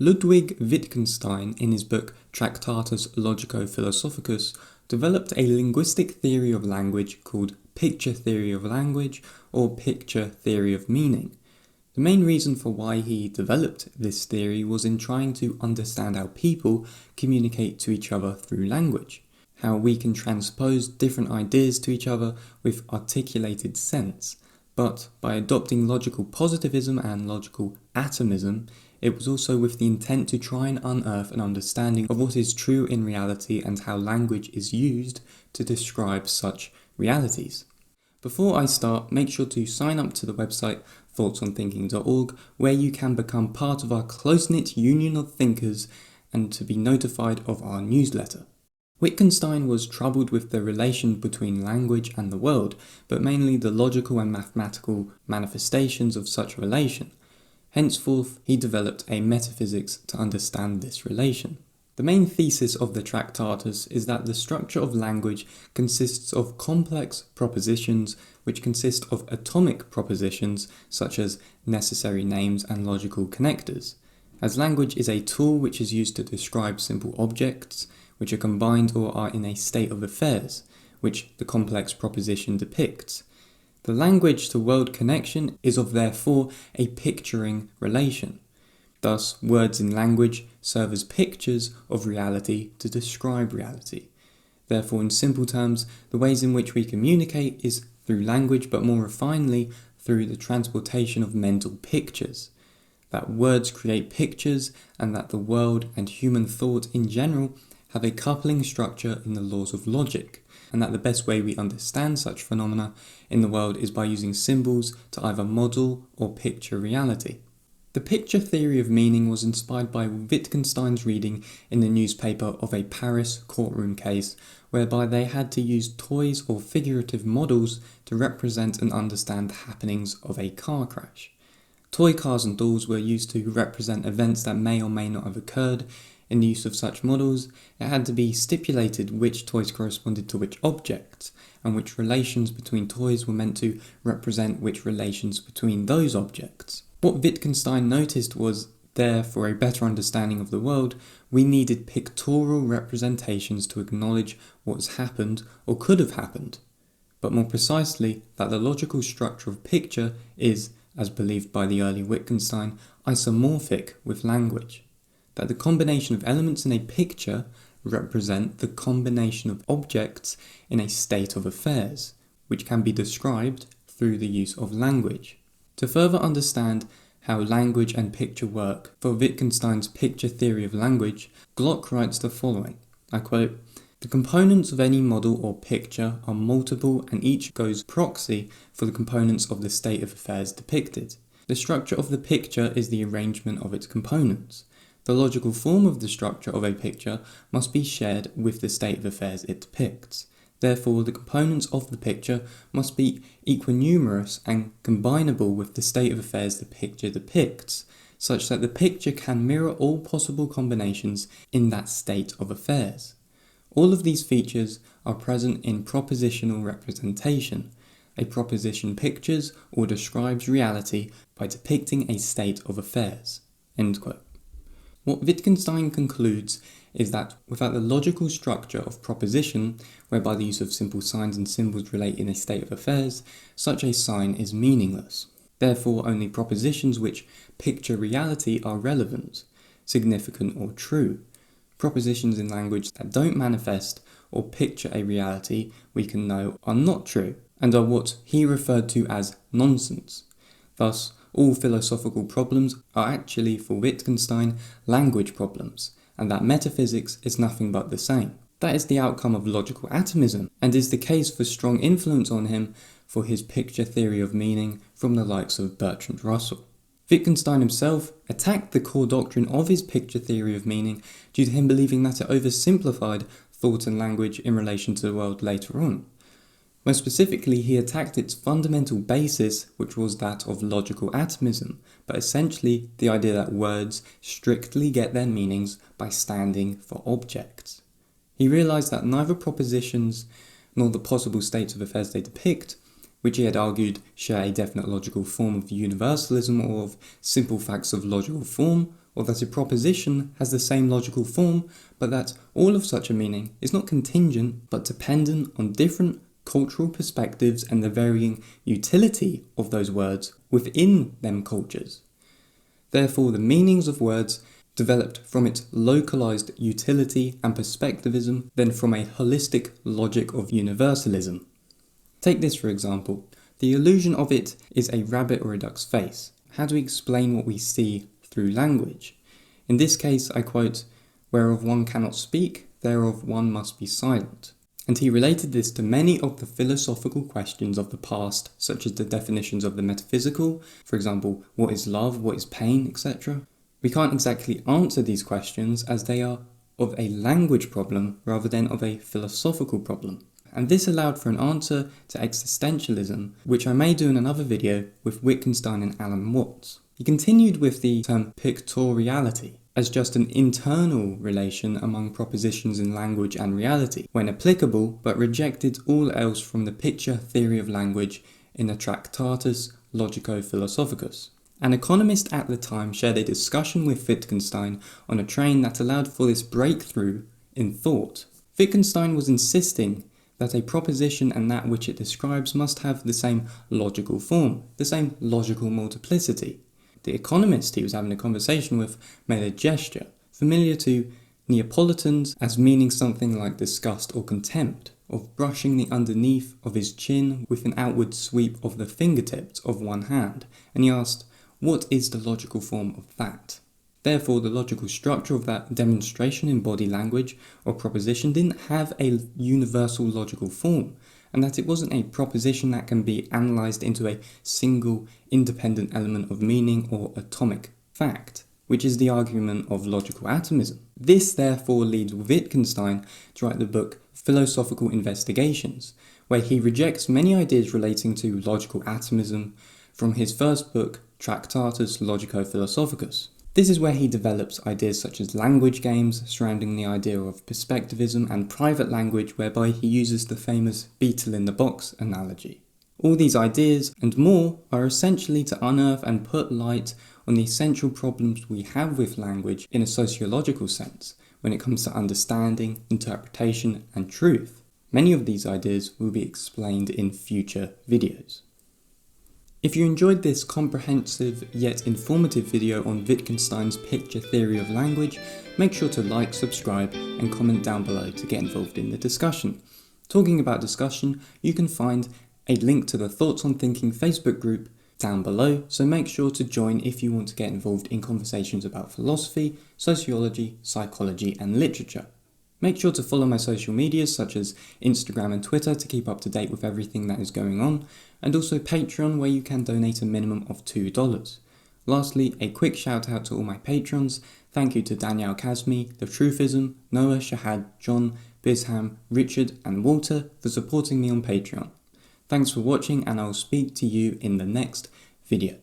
Ludwig Wittgenstein, in his book Tractatus Logico-Philosophicus, developed a linguistic theory of language called picture theory of language or picture theory of meaning. The main reason for why he developed this theory was in trying to understand how people communicate to each other through language, how we can transpose different ideas to each other with articulated sense. But by adopting logical positivism and logical atomism, it was also with the intent to try and unearth an understanding of what is true in reality and how language is used to describe such realities. Before I start, make sure to sign up to the website thoughtsonthinking.org, where you can become part of our close-knit union of thinkers and to be notified of our newsletter. Wittgenstein was troubled with the relation between language and the world, but mainly the logical and mathematical manifestations of such relation. Henceforth, he developed a metaphysics to understand this relation. The main thesis of the Tractatus is that the structure of language consists of complex propositions which consist of atomic propositions such as necessary names and logical connectors. As language is a tool which is used to describe simple objects, which are combined or are in a state of affairs, which the complex proposition depicts. The language-to-world connection is therefore a picturing relation. Thus, words in language serve as pictures of reality to describe reality. Therefore, in simple terms, the ways in which we communicate is through language, but more refinedly through the transportation of mental pictures. That words create pictures, and that the world and human thought in general have a coupling structure in the laws of logic, and that the best way we understand such phenomena in the world is by using symbols to either model or picture reality. The picture theory of meaning was inspired by Wittgenstein's reading in the newspaper of a Paris courtroom case whereby they had to use toys or figurative models to represent and understand the happenings of a car crash. Toy cars and dolls were used to represent events that may or may not have occurred. In the use of such models, it had to be stipulated which toys corresponded to which objects, and which relations between toys were meant to represent which relations between those objects. What Wittgenstein noticed was for a better understanding of the world, we needed pictorial representations to acknowledge what's happened or could have happened, but more precisely that the logical structure of picture is, as believed by the early Wittgenstein, isomorphic with language. That the combination of elements in a picture represent the combination of objects in a state of affairs, which can be described through the use of language. To further understand how language and picture work for Wittgenstein's picture theory of language, Glock writes the following, I quote, "The components of any model or picture are multiple and each goes proxy for the components of the state of affairs depicted. The structure of the picture is the arrangement of its components. The logical form of the structure of a picture must be shared with the state of affairs it depicts. Therefore, the components of the picture must be equinumerous and combinable with the state of affairs the picture depicts, such that the picture can mirror all possible combinations in that state of affairs. All of these features are present in propositional representation. A proposition pictures or describes reality by depicting a state of affairs." End quote. What Wittgenstein concludes is that without the logical structure of proposition, whereby the use of simple signs and symbols relate in a state of affairs, such a sign is meaningless. Therefore, only propositions which picture reality are relevant, significant or true. Propositions in language that don't manifest or picture a reality we can know are not true, and are what he referred to as nonsense. Thus, all philosophical problems are actually, for Wittgenstein, language problems, and that metaphysics is nothing but the same. That is the outcome of logical atomism, and is the case for strong influence on him for his picture theory of meaning from the likes of Bertrand Russell. Wittgenstein himself attacked the core doctrine of his picture theory of meaning due to him believing that it oversimplified thought and language in relation to the world later on. More specifically, he attacked its fundamental basis, which was that of logical atomism, but essentially the idea that words strictly get their meanings by standing for objects. He realised that neither propositions nor the possible states of affairs they depict, which he had argued share a definite logical form of universalism or of simple facts of logical form, or that a proposition has the same logical form, but that all of such a meaning is not contingent but dependent on different cultural perspectives and the varying utility of those words within them cultures. Therefore, the meanings of words developed from its localized utility and perspectivism than from a holistic logic of universalism. Take this for example. The illusion of it is a rabbit or a duck's face. How do we explain what we see through language? In this case, I quote, "Whereof one cannot speak, thereof one must be silent." And he related this to many of the philosophical questions of the past, such as the definitions of the metaphysical, for example, what is love, what is pain, etc. We can't exactly answer these questions as they are of a language problem rather than of a philosophical problem. And this allowed for an answer to existentialism, which I may do in another video with Wittgenstein and Alan Watts. He continued with the term pictoriality as just an internal relation among propositions in language and reality, when applicable, but rejected all else from the picture theory of language in the Tractatus Logico-Philosophicus. An economist at the time shared a discussion with Wittgenstein on a train that allowed for this breakthrough in thought. Wittgenstein was insisting that a proposition and that which it describes must have the same logical form, the same logical multiplicity. The economist he was having a conversation with made a gesture, familiar to Neapolitans as meaning something like disgust or contempt, of brushing the underneath of his chin with an outward sweep of the fingertips of one hand, and he asked, "What is the logical form of that?" Therefore, the logical structure of that demonstration in body language or proposition didn't have a universal logical form, and that it wasn't a proposition that can be analysed into a single independent element of meaning or atomic fact, which is the argument of logical atomism. This therefore leads Wittgenstein to write the book Philosophical Investigations, where he rejects many ideas relating to logical atomism from his first book, Tractatus Logico-Philosophicus. This is where he develops ideas such as language games surrounding the idea of perspectivism and private language, whereby he uses the famous beetle in the box analogy. All these ideas and more are essentially to unearth and put light on the essential problems we have with language in a sociological sense when it comes to understanding, interpretation and truth. Many of these ideas will be explained in future videos. If you enjoyed this comprehensive yet informative video on Wittgenstein's picture theory of language, make sure to like, subscribe and comment down below to get involved in the discussion. Talking about discussion, you can find a link to the Thoughts on Thinking Facebook group down below, so make sure to join if you want to get involved in conversations about philosophy, sociology, psychology and literature. Make sure to follow my social medias such as Instagram and Twitter to keep up to date with everything that is going on, and also Patreon where you can donate a minimum of $2. Lastly, a quick shout out to all my patrons. Thank you to Danielle Kazmi, The Truthism, Noah, Shahad, John, Bisham, Richard and Walter for supporting me on Patreon. Thanks for watching and I'll speak to you in the next video.